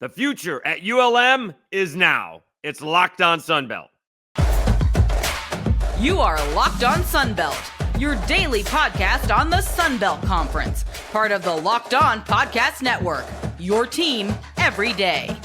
The future at ULM is now. It's Locked On Sunbelt. You are Locked On Sunbelt, your daily podcast on the Sunbelt Conference, part of the Locked On Podcast Network, your team every day.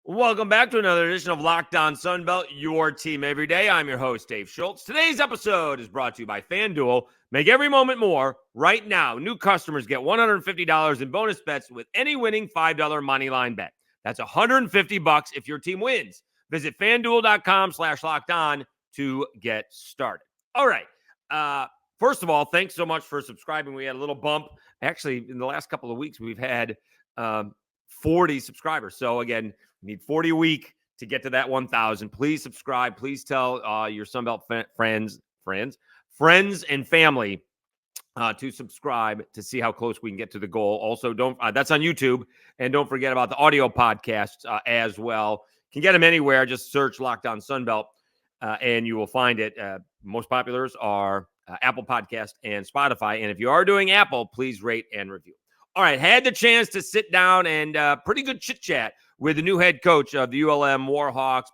Welcome back to another edition of Locked On Sunbelt, your team every day. I'm your host, Dave Schultz. Today's episode is brought to you by FanDuel. Make every moment more. Right now, new customers get $150 in bonus bets with any winning $5 moneyline bet. That's $150 if your team wins. Visit FanDuel.com/lockedon to get started. All right. First of all, thanks so much for subscribing. We had a little bump. Actually, in the last couple of weeks, we've had 40 subscribers. So again, we need 40 a week to get to that 1,000. Please subscribe. Please tell your Sunbelt friends and family to subscribe to see how close we can get to the goal. Also, that's on YouTube. And don't forget about the audio podcasts as well. You can get them anywhere. Just search Locked On Sunbelt and you will find it. Most populars are Apple Podcast and Spotify. And if you are doing Apple, please rate and review. All right, had the chance to sit down and pretty good chit-chat with the new head coach of the ULM Warhawks,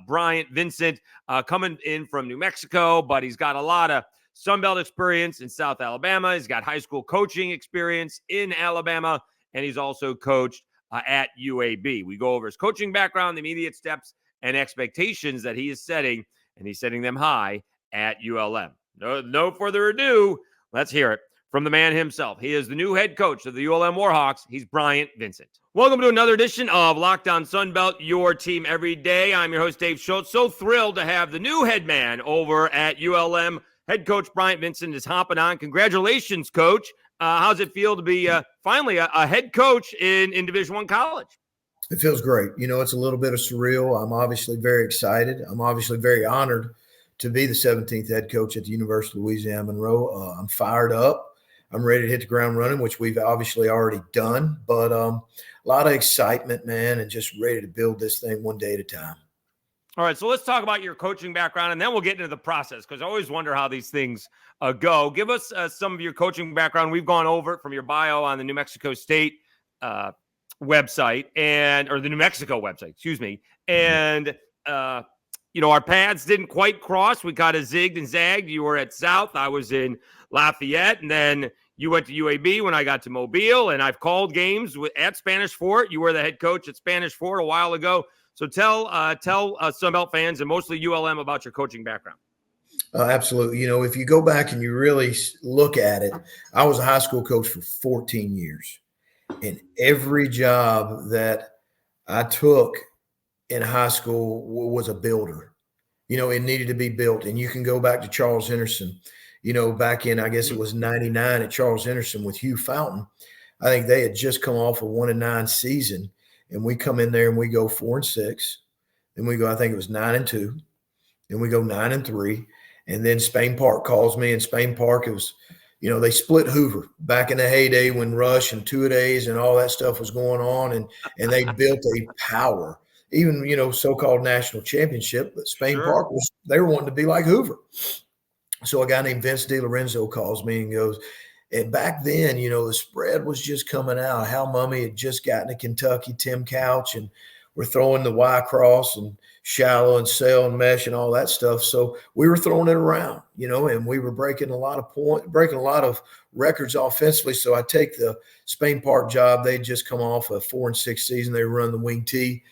Bryant, Vincent, coming in from New Mexico, but he's got a lot of Sunbelt experience in South Alabama. He's got high school coaching experience in Alabama, and he's also coached at UAB. We go over his coaching background, the immediate steps, and expectations that he is setting, and he's setting them high at ULM. No further ado, let's hear it from the man himself. He is the new head coach of the ULM Warhawks. He's Bryant Vincent. Welcome to another edition of Locked On Sunbelt, your team every day. I'm your host, Dave Schultz. So thrilled to have the new head man over at ULM. Head coach Bryant Vincent is hopping on. Congratulations, coach. How's it feel to be finally a head coach in Division I college? It feels great. You know, it's a little bit of surreal. I'm obviously very excited. I'm obviously very honored to be the 17th head coach at the University of Louisiana Monroe. I'm fired up. I'm ready to hit the ground running, which we've obviously already done, but a lot of excitement, man, and just ready to build this thing one day at a time. All right, so let's talk about your coaching background, and then we'll get into the process, because I always wonder how these things go. Give us some of your coaching background. We've gone over it from your bio on the New Mexico State website, or the New Mexico website, excuse me, and our paths didn't quite cross. We kind of zigged and zagged. You were at South. I was in Lafayette, and then you went to UAB when I got to Mobile, and I've called games at Spanish Fort. You were the head coach at Spanish Fort a while ago. So tell Sunbelt fans and mostly ULM about your coaching background. Absolutely. You know, if you go back and you really look at it, I was a high school coach for 14 years. And every job that I took in high school was a builder. You know, it needed to be built. And you can go back to Charles Henderson. You know, back in, I guess it was 99 at Charles Henderson with Hugh Fountain. I think they had just come off a 1-9 season, and we come in there and we go 4-6. Then we go, I think it was 9-2. Then we go 9-3. And then Spain Park calls me, and Spain Park, it was, you know, they split Hoover back in the heyday when Rush and two-a-days and all that stuff was going on, and they built a power, even, you know, so-called national championship. But Spain Park they were wanting to be like Hoover. So a guy named Vince DiLorenzo calls me and goes, and back then, you know, the spread was just coming out. Hal Mummy had just gotten to Kentucky, Tim Couch, and we're throwing the Y cross and shallow and sail and mesh and all that stuff. So we were throwing it around, you know, and we were breaking a lot of records offensively. So I take the Spain Park job. They'd just come off a 4-6 season. They run the wing T.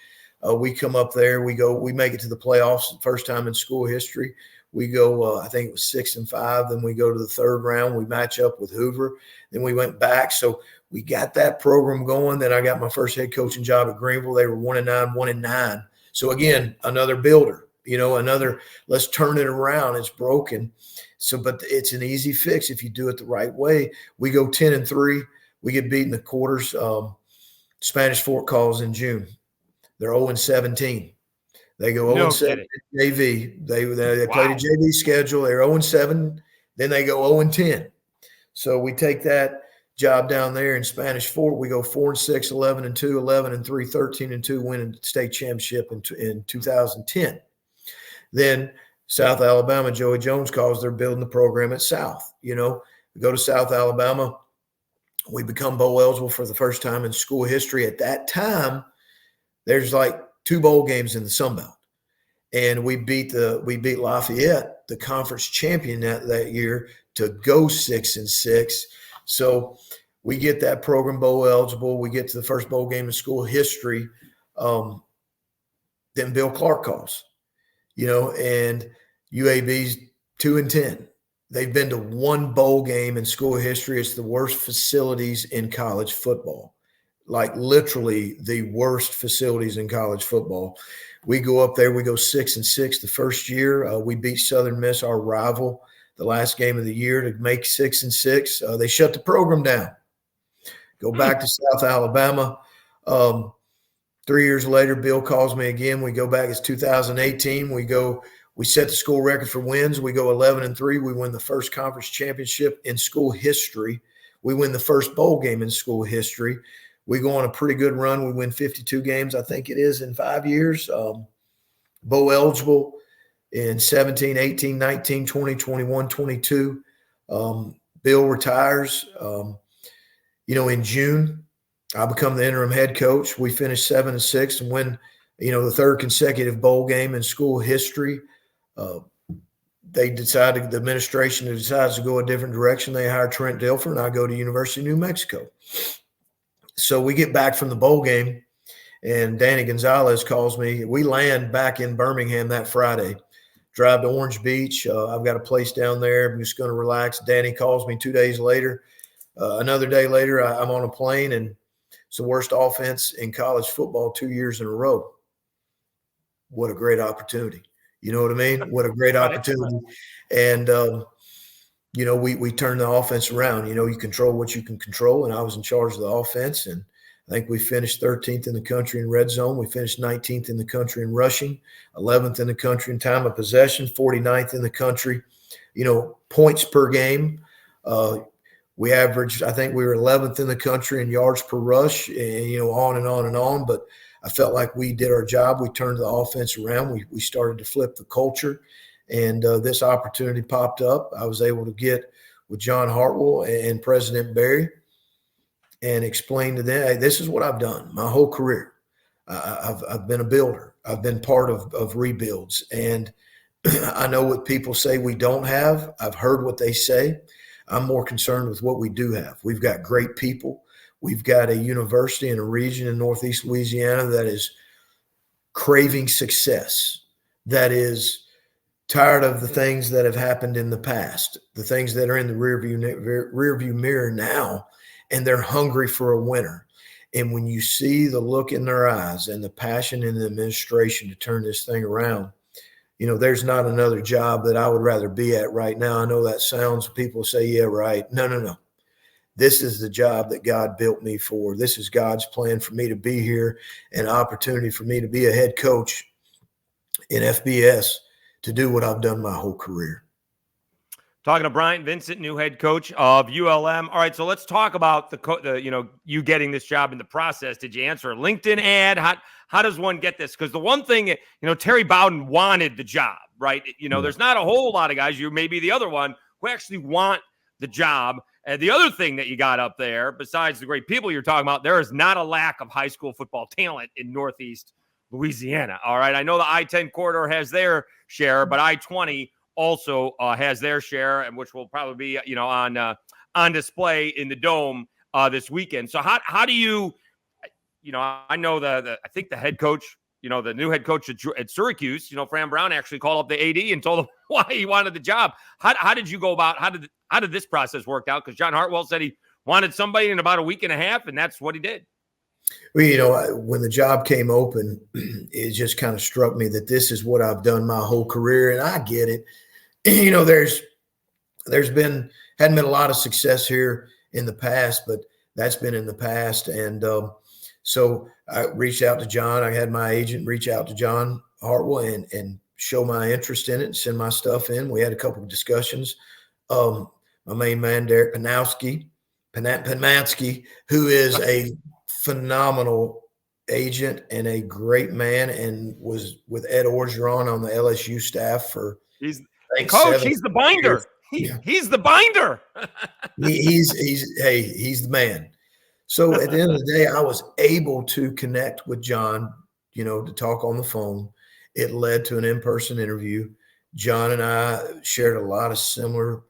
We come up there. We make it to the playoffs, first time in school history. We go, I think it was 6-5. Then we go to the third round. We match up with Hoover. Then we went back. So we got that program going. Then I got my first head coaching job at Greenville. They were 1-9. So again, another builder, you know, let's turn it around. It's broken. So, but it's an easy fix if you do it the right way. We go 10-3. We get beat in the quarters. Spanish Fort calls in June. They're 0-17. They go 0-7 JV. They played a JV schedule. They're 0-7. Then they go 0-10. So we take that job down there in Spanish Fort. We go 4-6, 11-2, 11-3, 13-2, winning state championship in 2010. Then South Alabama, Joey Jones calls, they're building the program at South. We go to South Alabama. We become bowl eligible for the first time in school history. At that time, there's like 2 bowl games in the Sun Belt. And we beat Lafayette, the conference champion that year, to go 6-6. So we get that program bowl eligible. We get to the first bowl game in school history. Then Bill Clark calls, and UAB's 2-10. They've been to 1 bowl game in school history. It's the worst facilities in college football, like literally the worst facilities in college football. We go up there, we go 6-6 the first year. We beat Southern Miss, our rival, the last game of the year to make 6-6. They shut the program down. Go back to South Alabama. 3 years later, Bill calls me again. We go back. It's 2018. We set the school record for wins. We go 11-3. We win the first conference championship in school history. We win the first bowl game in school history. We go on a pretty good run. We win 52 games, I think it is, in 5 years. Bowl eligible in 17, 18, 19, 20, 21, 22. Bill retires. In June, I become the interim head coach. We finish 7-6 and win, the third consecutive bowl game in school history. The administration decides to go a different direction. They hire Trent Dilfer, and I go to University of New Mexico. So we get back from the bowl game, and Danny Gonzalez calls me. We land back in Birmingham that Friday, drive to Orange Beach. I've got a place down there. I'm just going to relax. Danny calls me 2 days later. Another day later, I'm on a plane, and it's the worst offense in college football 2 years in a row. What a great opportunity. You know what I mean? What a great opportunity. And, we turned the offense around. You control what you can control, and I was in charge of the offense, and I think we finished 13th in the country in red zone. We finished 19th in the country in rushing, 11th in the country in time of possession, 49th in the country, points per game. We averaged, I think we were 11th in the country in yards per rush, and, on and on and on. But I felt like we did our job. We turned the offense around. We started to flip the culture, and this opportunity popped up. I was able to get with John Hartwell and President Barry and explain to them, hey, this is what I've done my whole career. I've been a builder. I've been part of rebuilds. And I know what people say we don't have. I've heard what they say. I'm more concerned with what we do have. We've got great people. We've got a university in a region in Northeast Louisiana that is craving success, that is tired of the things that have happened in the past, the things that are in the rearview mirror now, and they're hungry for a winner. And when you see the look in their eyes and the passion in the administration to turn this thing around, there's not another job that I would rather be at right now. I know that sounds, people say, yeah, right. No. This is the job that God built me for. This is God's plan for me to be here, an opportunity for me to be a head coach in FBS, to do what I've done my whole career. Talking to Bryant Vincent, new head coach of ULM. All right, so let's talk about you getting this job in the process. Did you answer a LinkedIn ad? How does one get this? Because the one thing, Terry Bowden wanted the job, right? There's not a whole lot of guys, you may be the other one, who actually want the job. And the other thing that you got up there, besides the great people you're talking about, there is not a lack of high school football talent in Northeast Louisiana. All right, I know the I-10 corridor has their share, but I-20 also has their share, and which will probably be on display in the Dome this weekend. So how do you I know I think the head coach, the new head coach at Syracuse, Fran Brown actually called up the AD and told him why he wanted the job. How did you go about how did this process work out? Because John Hartwell said he wanted somebody in about a week and a half, and that's what he did. Well, when the job came open, it just kind of struck me that this is what I've done my whole career, and I get it. There's hadn't been a lot of success here in the past, but that's been in the past. And so I reached out to John. I had my agent reach out to John Hartwell and show my interest in it and send my stuff in. We had a couple of discussions. My main man, Derek Panansky, who is a phenomenal agent and a great man, and was with Ed Orgeron on the LSU staff for He's Thanks, coach. 7 He's the binder. years. He's the binder. He's the man. So at the end of the day, I was able to connect with John, to talk on the phone. It led to an in-person interview. John and I shared a lot of similar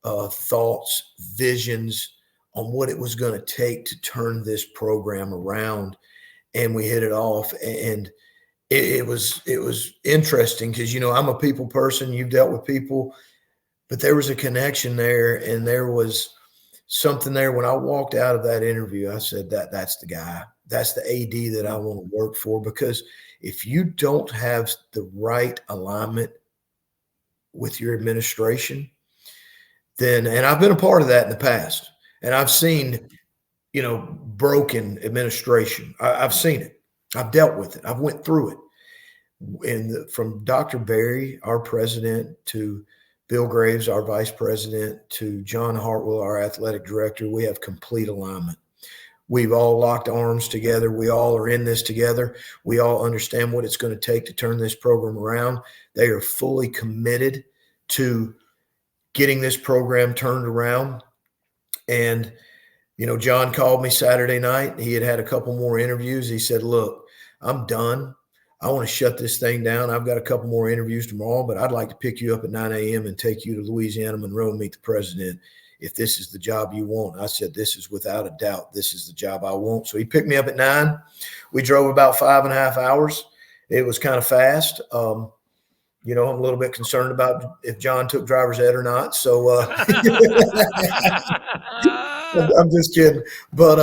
thoughts, visions on what it was going to take to turn this program around. And we hit it off. And it was interesting because, I'm a people person. You've dealt with people, but there was a connection there, and there was something there. When I walked out of that interview, I said that's the guy. That's the AD that I want to work for, because if you don't have the right alignment with your administration, then, and I've been a part of that in the past, and I've seen, broken administration. I've seen it. I've dealt with it. I've went through it. And from Dr. Berry, our president, to Bill Graves, our vice president, to John Hartwell, our athletic director, we have complete alignment. We've all locked arms together. We all are in this together. We all understand what it's going to take to turn this program around. They are fully committed to getting this program turned around. And, John called me Saturday night. He had a couple more interviews. He said, look, I'm done. I want to shut this thing down. I've got a couple more interviews tomorrow, but I'd like to pick you up at 9 a.m. and take you to Louisiana Monroe and meet the president if this is the job you want. I said, this is without a doubt, this is the job I want. So he picked me up at 9. We drove about 5.5 hours. It was kind of fast. I'm a little bit concerned about if John took driver's ed or not. So I'm just kidding. But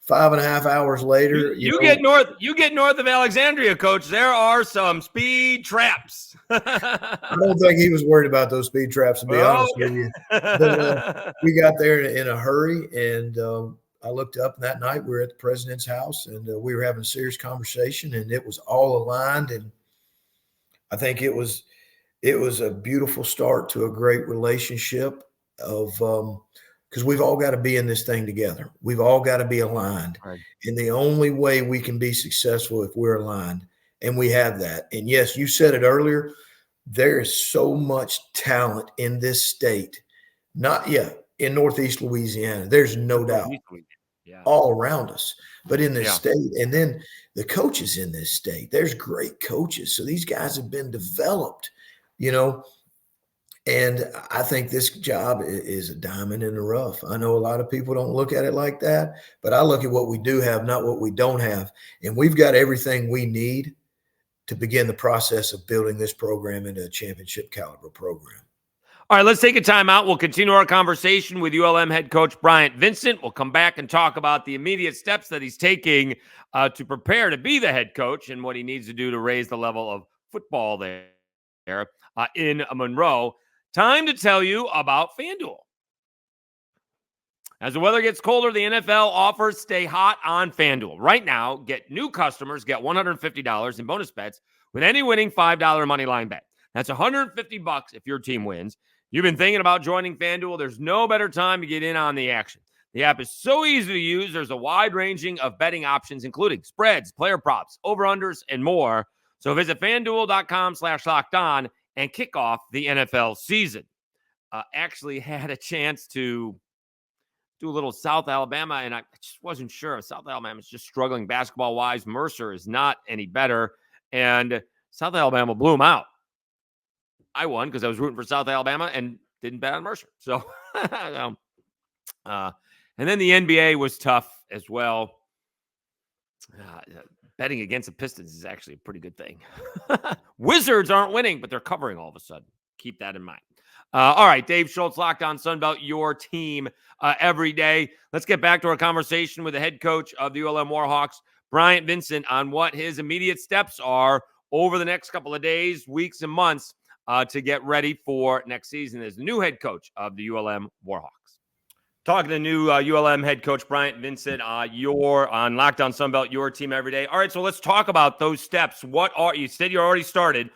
5.5 hours later, you get north of Alexandria, coach. There are some speed traps. I don't think he was worried about those speed traps, to be honest with you. But, we got there in a hurry, and I looked up, and that night we were at the president's house, and we were having a serious conversation, and it was all aligned. And I think it was a beautiful start to a great relationship of because we've all got to be in this thing together. We've all got to be aligned. Right. And the only way we can be successful if we're aligned, and we have that. And yes, you said it earlier, there is so much talent in this state, in Northeast Louisiana. There's no doubt all around us, but in this state. And then the coaches in this state, there's great coaches. So these guys have been developed, and I think this job is a diamond in the rough. I know a lot of people don't look at it like that, but I look at what we do have, not what we don't have. And we've got everything we need to begin the process of building this program into a championship caliber program. All right, let's take a timeout. We'll continue our conversation with ULM head coach Bryant Vincent. We'll come back and talk about the immediate steps that he's taking to prepare to be the head coach and what he needs to do to raise the level of football there in Monroe. Time to tell you about FanDuel. As the weather gets colder, the NFL offers stay hot on FanDuel. Right now, new customers get $150 in bonus bets with any winning $5 moneyline bet. That's $150 if your team wins. You've been thinking about joining FanDuel. There's no better time to get in on the action. The app is so easy to use. There's a wide ranging of betting options, including spreads, player props, over-unders, and more. So visit FanDuel.com/lockedon and kick off the NFL season. Actually had a chance to do a little South Alabama, and I just wasn't sure. South Alabama is just struggling basketball-wise. Mercer is not any better, and South Alabama blew them out. I won because I was rooting for South Alabama and didn't bet on Mercer. So, and then the NBA was tough as well. Betting against the Pistons is actually a pretty good thing. Wizards aren't winning, but they're covering all of a sudden. Keep that in mind. All right, Dave Schultz, Locked On Sunbelt, your team every day. Let's get back to our conversation with the head coach of the ULM Warhawks, Bryant Vincent, on what his immediate steps are over the next couple of days, weeks, and months to get ready for next season as the new head coach of the ULM Warhawks. Talking to new ULM head coach Bryant Vincent, you're on Locked On Sunbelt, your team every day. All right, so let's talk about those steps. You said you already started.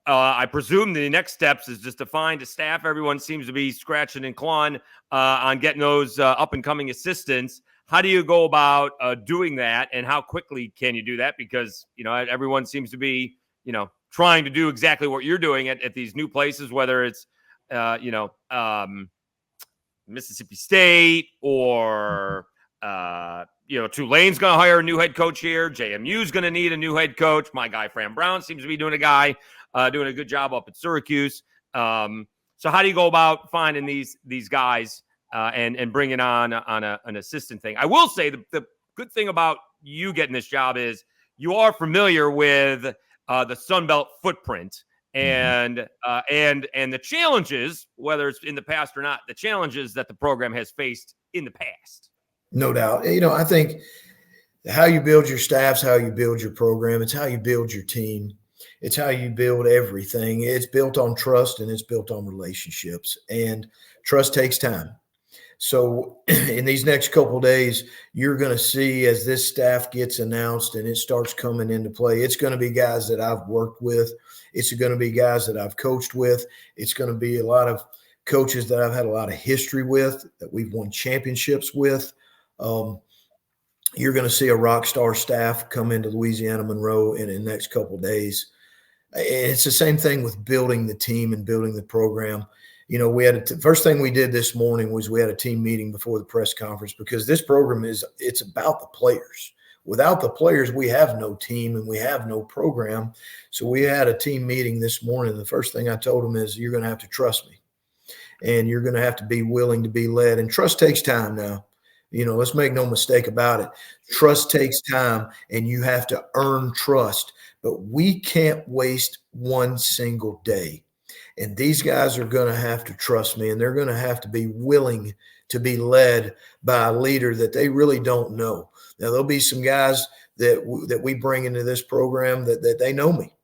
I presume the next steps is just to find a staff. Everyone seems to be scratching and clawing on getting those up-and-coming assistants. How do you go about doing that, and how quickly can you do that? Because, everyone seems to be, trying to do exactly what you're doing at these new places, whether it's, Mississippi State or, Tulane's going to hire a new head coach here. JMU's going to need a new head coach. My guy, Fran Brown, seems to be doing a good job up at Syracuse. So how do you go about finding these guys and bringing on an assistant thing? I will say the good thing about you getting this job is you are familiar with the Sun Belt footprint and the challenges, whether it's in the past or not, the challenges that the program has faced in the past. No doubt. I think how you build your staffs, how you build your program, it's how you build your team. It's how you build everything. It's built on trust and it's built on relationships, and trust takes time. So in these next couple of days, you're going to see as this staff gets announced and it starts coming into play, it's going to be guys that I've worked with. It's going to be guys that I've coached with. It's going to be a lot of coaches that I've had a lot of history with, that we've won championships with. You're going to see a rock star staff come into Louisiana Monroe in the next couple of days. It's the same thing with building the team and building the program. We had first thing we did this morning was we had a team meeting before the press conference, because this program it's about the players. Without the players, we have no team and we have no program. So we had a team meeting this morning. The first thing I told them is, you're going to have to trust me, and you're going to have to be willing to be led. And trust takes time now. Let's make no mistake about it. Trust takes time, and you have to earn trust. But we can't waste one single day. And these guys are going to have to trust me, and they're going to have to be willing to be led by a leader that they really don't know. Now, there'll be some guys that we bring into this program that they know me.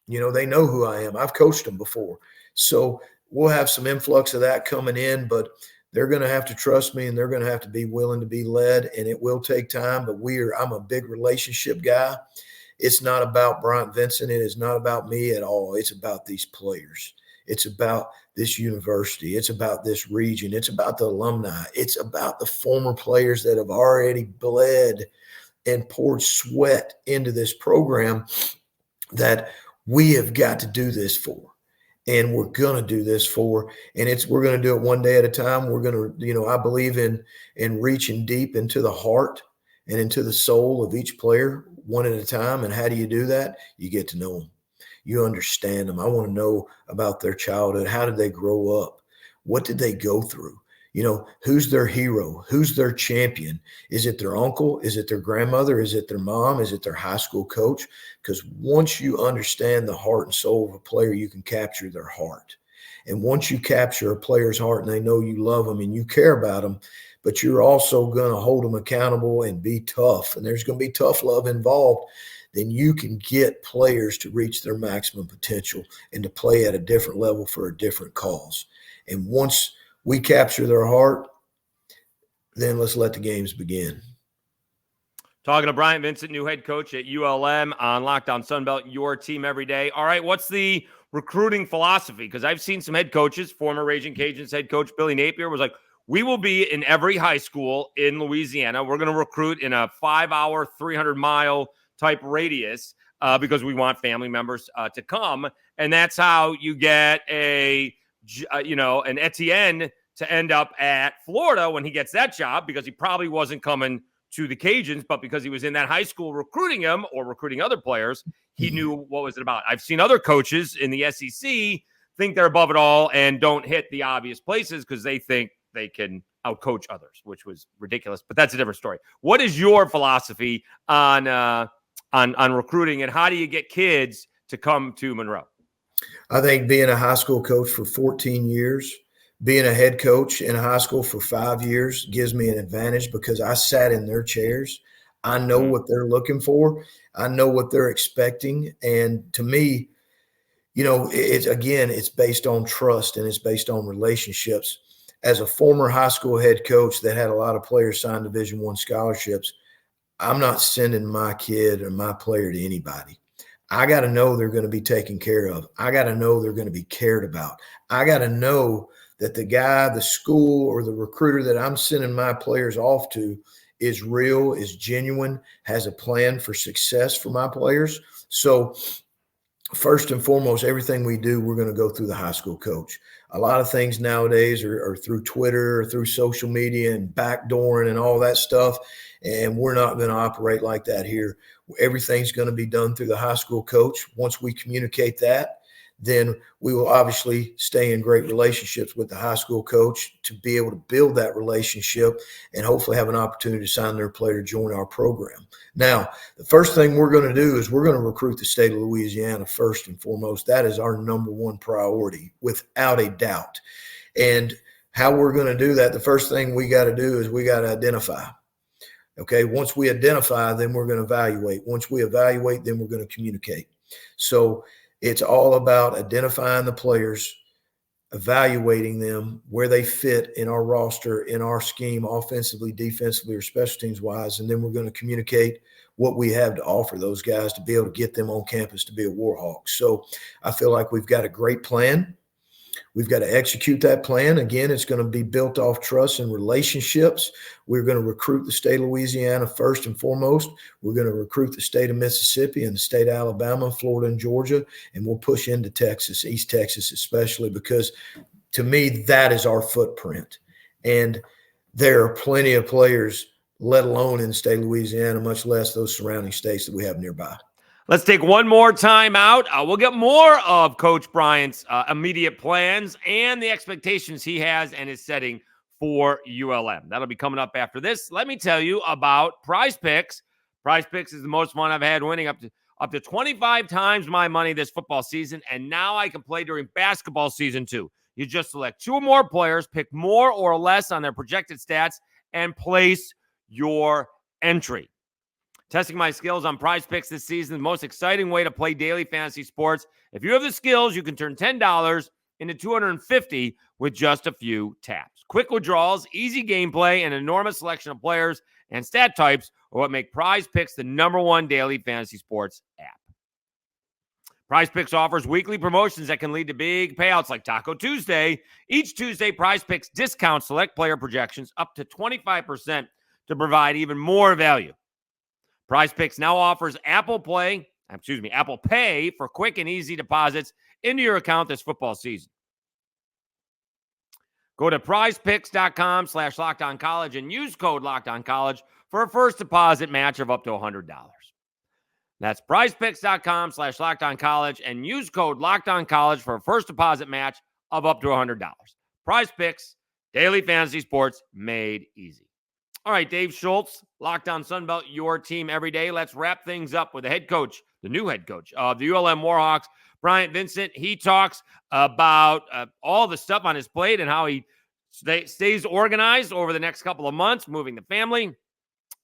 They know who I am. I've coached them before. So we'll have some influx of that coming in, but they're going to have to trust me, and they're going to have to be willing to be led, and it will take time. But I'm a big relationship guy. It's not about Bryant Vincent. It is not about me at all. It's about these players. It's about this university. It's about this region. It's about the alumni. It's about the former players that have already bled and poured sweat into this program that we have got to do this for. And we're going to do this for, and we're going to do it one day at a time. We're going to, I believe in reaching deep into the heart and into the soul of each player one at a time. And how do you do that? You get to know them. You understand them. I want to know about their childhood. How did they grow up? What did they go through? Who's their hero? Who's their champion? Is it their uncle? Is it their grandmother? Is it their mom? Is it their high school coach? Because once you understand the heart and soul of a player, you can capture their heart. And once you capture a player's heart and they know you love them and you care about them, but you're also going to hold them accountable and be tough, and there's going to be tough love involved, then you can get players to reach their maximum potential and to play at a different level for a different cause. And once we capture their heart, then let's let the games begin. Talking to Bryant Vincent, new head coach at ULM on Locked On Sunbelt, your team every day. All right, what's the recruiting philosophy? Because I've seen some head coaches, former Raging Cajuns head coach Billy Napier was like, we will be in every high school in Louisiana. We're going to recruit in a 5-hour, 300-mile type radius because we want family members to come. And that's how you get an Etienne to end up at Florida when he gets that job, because he probably wasn't coming to the Cajuns, but because he was in that high school recruiting him or recruiting other players, he knew what was it about. I've seen other coaches in the SEC think they're above it all and don't hit the obvious places because they think they can outcoach others, which was ridiculous, but that's a different story. What is your philosophy on recruiting, and how do you get kids to come to Monroe? I think being a high school coach for 14 years, being a head coach in a high school for 5 years gives me an advantage because I sat in their chairs. I know what they're looking for. I know what they're expecting. And to me, it's based on trust and it's based on relationships. As a former high school head coach that had a lot of players sign Division I scholarships, I'm not sending my kid or my player to anybody. I got to know they're going to be taken care of. I got to know they're going to be cared about. I got to know that the guy, the school, or the recruiter that I'm sending my players off to is real, is genuine, has a plan for success for my players. So first and foremost, everything we do, we're going to go through the high school coach. A lot of things nowadays are through Twitter or through social media and backdooring and all that stuff. And we're not going to operate like that here. Everything's going to be done through the high school coach. Once we communicate that, then we will obviously stay in great relationships with the high school coach to be able to build that relationship and hopefully have an opportunity to sign their player to join our program. Now, the first thing we're going to do is we're going to recruit the state of Louisiana first and foremost. That is our number one priority, without a doubt. And how we're going to do that, the first thing we got to do is we got to identify. Okay, once we identify, then we're going to evaluate. Once we evaluate, then we're going to communicate. So it's all about identifying the players, evaluating them, where they fit in our roster, in our scheme, offensively, defensively, or special teams wise. And then we're going to communicate what we have to offer those guys to be able to get them on campus to be a Warhawk. So I feel like we've got a great plan. We've got to execute that plan. Again, it's going to be built off trust and relationships. We're going to recruit the state of Louisiana first and foremost. We're going to recruit the state of Mississippi and the state of Alabama, Florida, and Georgia, and we'll push into Texas, East Texas especially, because to me, that is our footprint. And there are plenty of players, let alone in the state of Louisiana, much less those surrounding states that we have nearby. Let's take one more time out. We'll get more of Coach Bryant's immediate plans and the expectations he has and is setting for ULM. That'll be coming up after this. Let me tell you about PrizePicks. PrizePicks is the most fun I've had, winning up to 25 times my money this football season, and now I can play during basketball season too. You just select 2 or more players, pick more or less on their projected stats, and place your entry. Testing my skills on PrizePicks this season, the most exciting way to play daily fantasy sports. If you have the skills, you can turn $10 into $250 with just a few taps. Quick withdrawals, easy gameplay, and an enormous selection of players and stat types are what make PrizePicks the #1 daily fantasy sports app. PrizePicks offers weekly promotions that can lead to big payouts like Taco Tuesday. Each Tuesday, PrizePicks discounts select player projections up to 25% to provide even more value. PrizePicks now offers Apple Pay for quick and easy deposits into your account this football season. Go to prizepicks.com/LockedOnCollege and use code LockedOnCollege for a first deposit match of up to $100. That's prizepicks.com/LockedOnCollege and use code LockedOnCollege for a first deposit match of up to $100. PrizePicks, daily fantasy sports made easy. All right, Dave Schultz, Locked On Sunbelt, your team every day. Let's wrap things up with the head coach, the new head coach of the ULM Warhawks, Bryant Vincent. He talks about all the stuff on his plate and how he stays organized over the next couple of months, moving the family,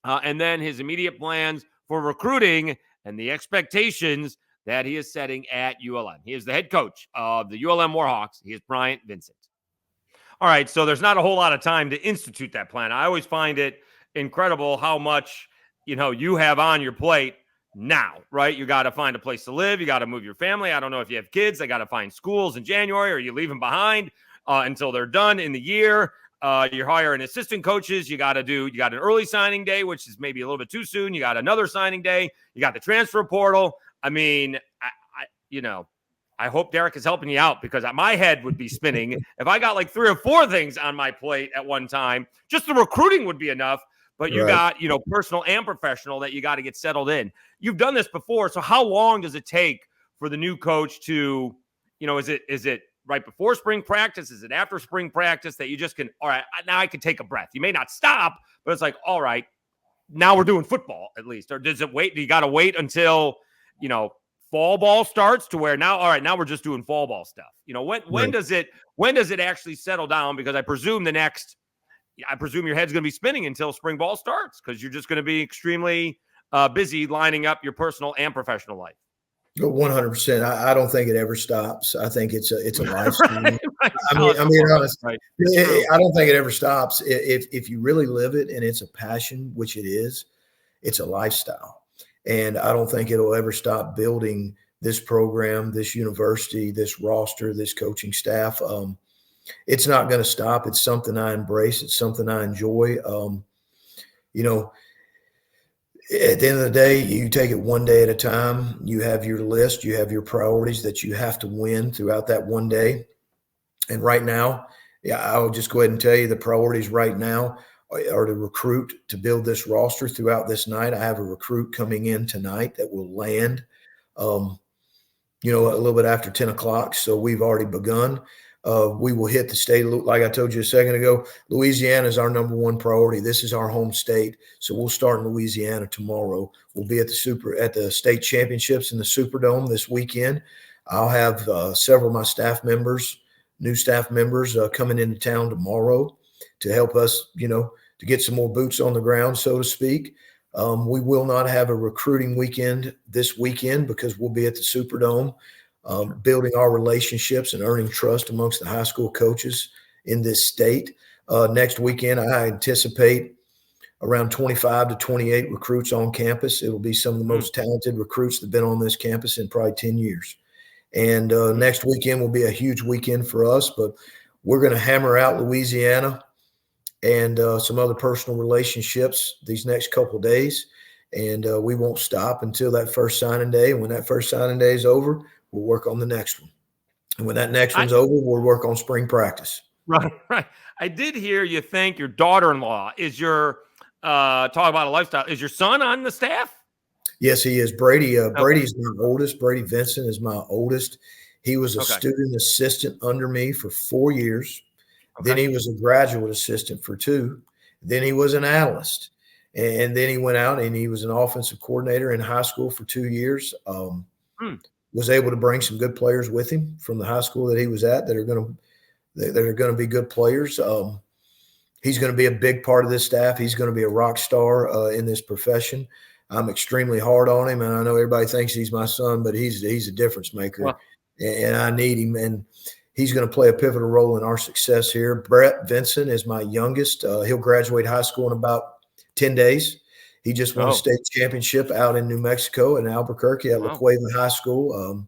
and then his immediate plans for recruiting and the expectations that he is setting at ULM. He is the head coach of the ULM Warhawks. He is Bryant Vincent. All right, so there's not a whole lot of time to institute that plan. I always find it incredible how much, you have on your plate now, right? You got to find a place to live. You got to move your family. I don't know if you have kids. They got to find schools in January, or you leave them behind until they're done in the year. You're hiring assistant coaches. You got an early signing day, which is maybe a little bit too soon. You got another signing day. You got the transfer portal. I mean, I hope Derek is helping you out, because my head would be spinning if I got like 3 or 4 things on my plate at one time. Just the recruiting would be enough, but you got, personal and professional that you got to get settled in. You've done this before. So how long does it take for the new coach to, is it right before spring practice? Is it after spring practice that you just can, all right, now I can take a breath? You may not stop, but it's like, all right, now we're doing football at least. Or does it wait? Do you got to wait until, fall ball starts to where now, all right, now we're just doing fall ball stuff? When does it actually settle down? Because I presume your head's going to be spinning until spring ball starts, because you're just going to be extremely busy lining up your personal and professional life. 100%. I don't think it ever stops. I think it's a lifestyle. Right. I mean, honest, right. I don't think it ever stops. If you really live it and it's a passion, which it is, it's a lifestyle. And I don't think it'll ever stop building this program, this university, this roster, this coaching staff. It's not going to stop. It's something I embrace. It's something I enjoy. At the end of the day, you take it one day at a time. You have your list, you have your priorities that you have to win throughout that one day. And right now, yeah, I'll just go ahead and tell you the priorities right now are to recruit, to build this roster throughout this night. I have a recruit coming in tonight that will land, a little bit after 10 o'clock. So we've already begun. We will hit the state, like I told you a second ago. Louisiana is our number one priority. This is our home state, so we'll start in Louisiana tomorrow. We'll be at the state championships in the Superdome this weekend. I'll have several of my new staff members, coming into town tomorrow to help us, to get some more boots on the ground, so to speak. We will not have a recruiting weekend this weekend because we'll be at the Superdome. Building our relationships and earning trust amongst the high school coaches in this state. Next weekend, I anticipate around 25 to 28 recruits on campus. It will be some of the most talented recruits that have been on this campus in probably 10 years. And next weekend will be a huge weekend for us, but we're going to hammer out Louisiana and some other personal relationships these next couple of days. And we won't stop until that first signing day. And when that first signing day is over, we'll work on the next one. And when that next one's over, we'll work on spring practice. Right. I did hear you thank your daughter-in-law. Is your talk about a lifestyle? Is your son on the staff? Yes, he is. Brady. Brady's my oldest. Brady Vincent is my oldest. He was a student assistant under me for 4 years. Okay. Then he was a graduate assistant for 2. Then he was an analyst. And then he went out and he was an offensive coordinator in high school for 2 years. Was able to bring some good players with him from the high school that he was at that are going to be good players. He's going to be a big part of this staff. He's going to be a rock star in this profession. I'm extremely hard on him, and I know everybody thinks he's my son, but he's a difference maker, and I need him. And he's going to play a pivotal role in our success here. Brett Vincent is my youngest. He'll graduate high school in about 10 days. He just won a state championship out in New Mexico in Albuquerque at La Cueva High School.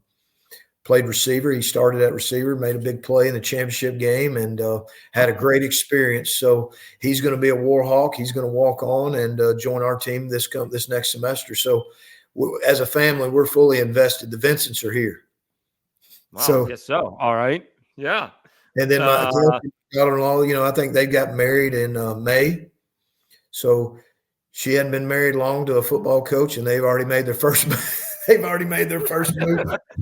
Played receiver. He started at receiver, made a big play in the championship game, and had a great experience. So he's going to be a war hawk. He's going to walk on and join our team this next semester. So as a family, we're fully invested. The Vincents are here. Wow. So, yes, so. All right. Yeah. And then my daughter-in-law, I think they got married in May. So she hadn't been married long to a football coach, and they've already made their first move.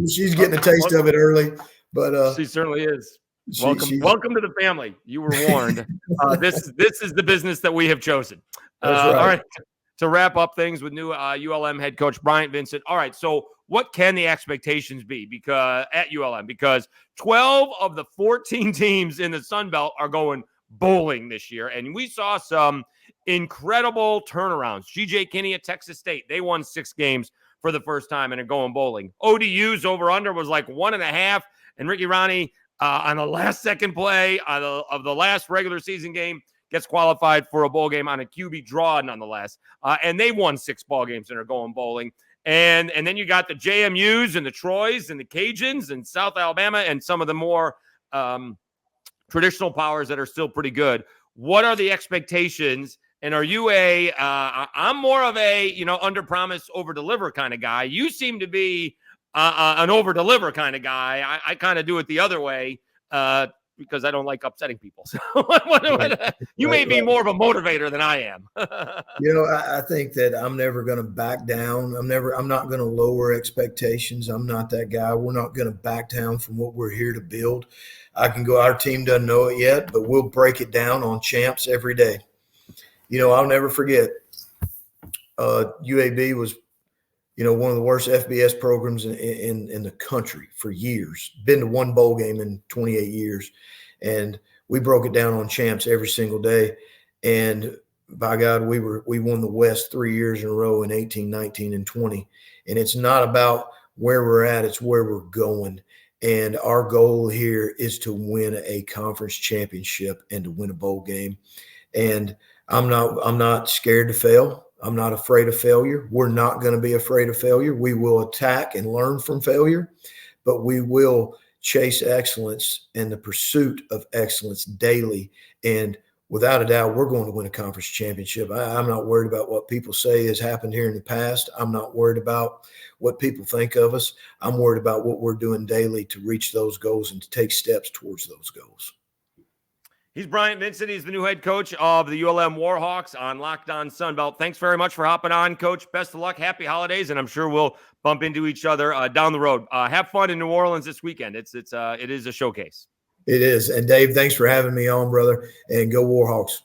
She's getting a taste of it early, but she certainly is. Welcome to the family. You were warned. This is the business that we have chosen. Right. All right. To wrap up things with new ULM head coach Bryant Vincent. All right. So what can the expectations be at ULM? Because 12 of the 14 teams in the Sun Belt are going bowling this year, and we saw some incredible turnarounds. GJ Kinney at Texas State, they won 6 games for the first time and are going bowling. ODU's over-under was like 1.5, and Ricky Ronnie on the last second play of the last regular season game gets qualified for a bowl game on a QB draw nonetheless. And they won 6 ball games and are going bowling. And then you got the JMUs and the Troys and the Cajuns and South Alabama and some of the more traditional powers that are still pretty good. What are the expectations? And are you I'm more of a, under promise, over deliver kind of guy. You seem to be an over deliver kind of guy. I kind of do it the other way because I don't like upsetting people. So you may be more of a motivator than I am. I think that I'm never going to back down. I'm not going to lower expectations. I'm not that guy. We're not going to back down from what we're here to build. Our team doesn't know it yet, but we'll break it down on champs every day. I'll never forget UAB was, one of the worst FBS programs in the country for years. Been to one bowl game in 28 years. And we broke it down on champs every single day. And by God, we won the West 3 years in a row in 18, 19, and 20. And it's not about where we're at, it's where we're going. And our goal here is to win a conference championship and to win a bowl game. And I'm not scared to fail. I'm not afraid of failure. We're not going to be afraid of failure. We will attack and learn from failure, but we will chase excellence and the pursuit of excellence daily. And without a doubt, we're going to win a conference championship. I'm not worried about what people say has happened here in the past. I'm not worried about what people think of us. I'm worried about what we're doing daily to reach those goals and to take steps towards those goals. He's Bryant Vincent. He's the new head coach of the ULM Warhawks on Locked On Sunbelt. Thanks very much for hopping on, Coach. Best of luck. Happy holidays, and I'm sure we'll bump into each other down the road. Have fun in New Orleans this weekend. It is a showcase. It is. And Dave, thanks for having me on, brother. And go Warhawks.